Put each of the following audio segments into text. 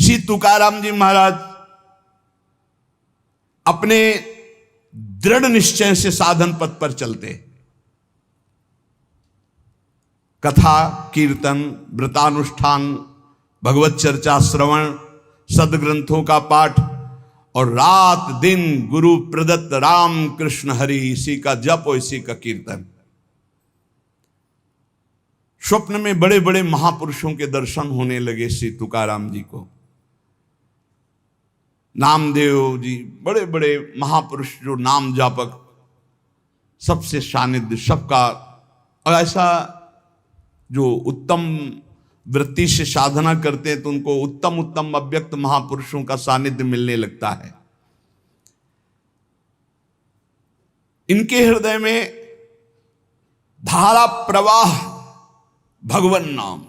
श्री तुकाराम जी महाराज अपने दृढ़ निश्चय से साधन पथ पर चलते। कथा कीर्तन, व्रतानुष्ठान, भगवत चर्चा श्रवण, सदग्रंथों का पाठ और रात दिन गुरु प्रदत्त राम कृष्ण हरि, इसी का जप और इसी का कीर्तन। स्वप्न में बड़े बड़े महापुरुषों के दर्शन होने लगे श्री तुकाराम जी को। नामदेव जी, बड़े बड़े महापुरुष जो नाम जापक, सबसे सानिध्य सबका, और ऐसा जो उत्तम वृत्ति से साधना करते हैं तो उनको उत्तम उत्तम अव्यक्त महापुरुषों का सानिध्य मिलने लगता है। इनके हृदय में धारा प्रवाह, भगवन नाम,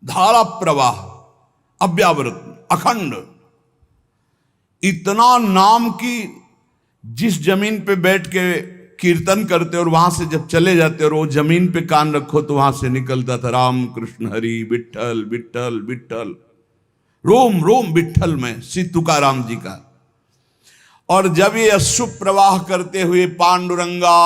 धारा प्रवाह अव्यावृत अखंड, इतना नाम की जिस जमीन पे बैठ के कीर्तन करते और वहां से जब चले जाते और वो जमीन पे कान रखो तो वहां से निकलता था राम कृष्ण हरि, विठल विठल विठल, रोम रोम विठल में श्री तुकाराम जी का। और जब ये अश्रु प्रवाह करते हुए पांडुरंगा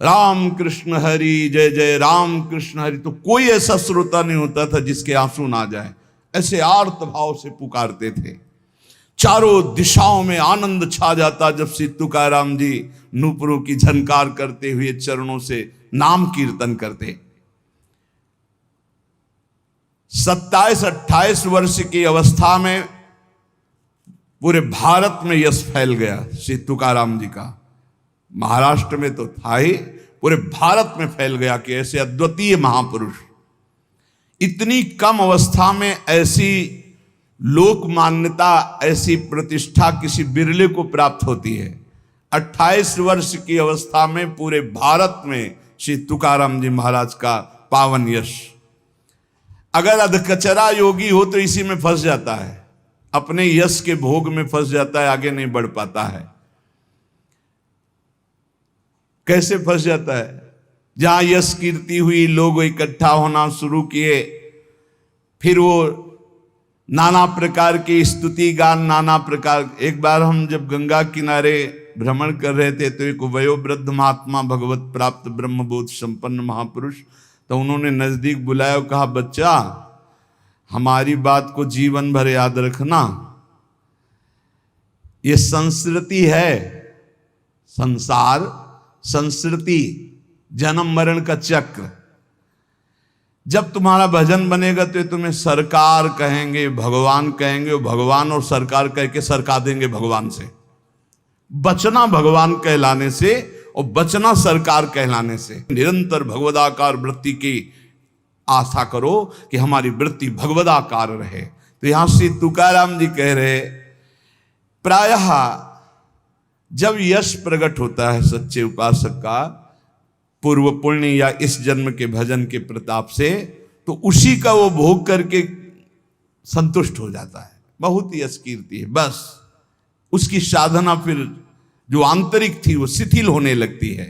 राम कृष्ण हरि जय जय राम कृष्ण हरि, तो कोई ऐसा श्रोता नहीं होता था जिसके आंसू ना जाए, ऐसे आर्त भाव से पुकारते थे। चारों दिशाओं में आनंद छा जाता जब श्री तुकाराम जी नूपुरों की झनकार करते हुए चरणों से नाम कीर्तन करते। 27-28 वर्ष की अवस्था में पूरे भारत में यश फैल गया श्री तुकाराम जी का। महाराष्ट्र में तो था ही, पूरे भारत में फैल गया कि ऐसे अद्वितीय महापुरुष। इतनी कम अवस्था में ऐसी लोक मान्यता, ऐसी प्रतिष्ठा किसी बिरले को प्राप्त होती है। 28 वर्ष की अवस्था में पूरे भारत में श्री तुकाराम जी महाराज का पावन यश। अगर अधकचरा योगी हो तो इसी में फंस जाता है, अपने यश के भोग में फंस जाता है, आगे नहीं बढ़ पाता है। कैसे फंस जाता है? जहां यश कीर्ति हुई, लोग इकट्ठा होना शुरू किए, फिर वो नाना प्रकार की स्तुति गान, नाना प्रकार। एक बार हम जब गंगा किनारे भ्रमण कर रहे थे तो एक वयोवृद्ध महात्मा, भगवत प्राप्त ब्रह्मबोध संपन्न महापुरुष, तो उन्होंने नजदीक बुलाया और कहा, बच्चा हमारी बात को जीवन भर याद रखना, ये संस्कृति है, संसार संस्कृति, जन्म मरण का चक्र। जब तुम्हारा भजन बनेगा तो तुम्हें सरकार कहेंगे, भगवान कहेंगे, भगवान और सरकार कह के सरका देंगे भगवान से। बचना भगवान कहलाने से और बचना सरकार कहलाने से। निरंतर भगवदाकार वृत्ति की आशा करो कि हमारी वृत्ति भगवदाकार रहे। तो यहां श्री तुकाराम जी कह रहे, प्रायः जब यश प्रकट होता है सच्चे उपासक का पूर्व पुण्य या इस जन्म के भजन के प्रताप से, तो उसी का वो भोग करके संतुष्ट हो जाता है। बहुत ही यश कीर्ति है, बस उसकी साधना फिर जो आंतरिक थी वो शिथिल होने लगती है।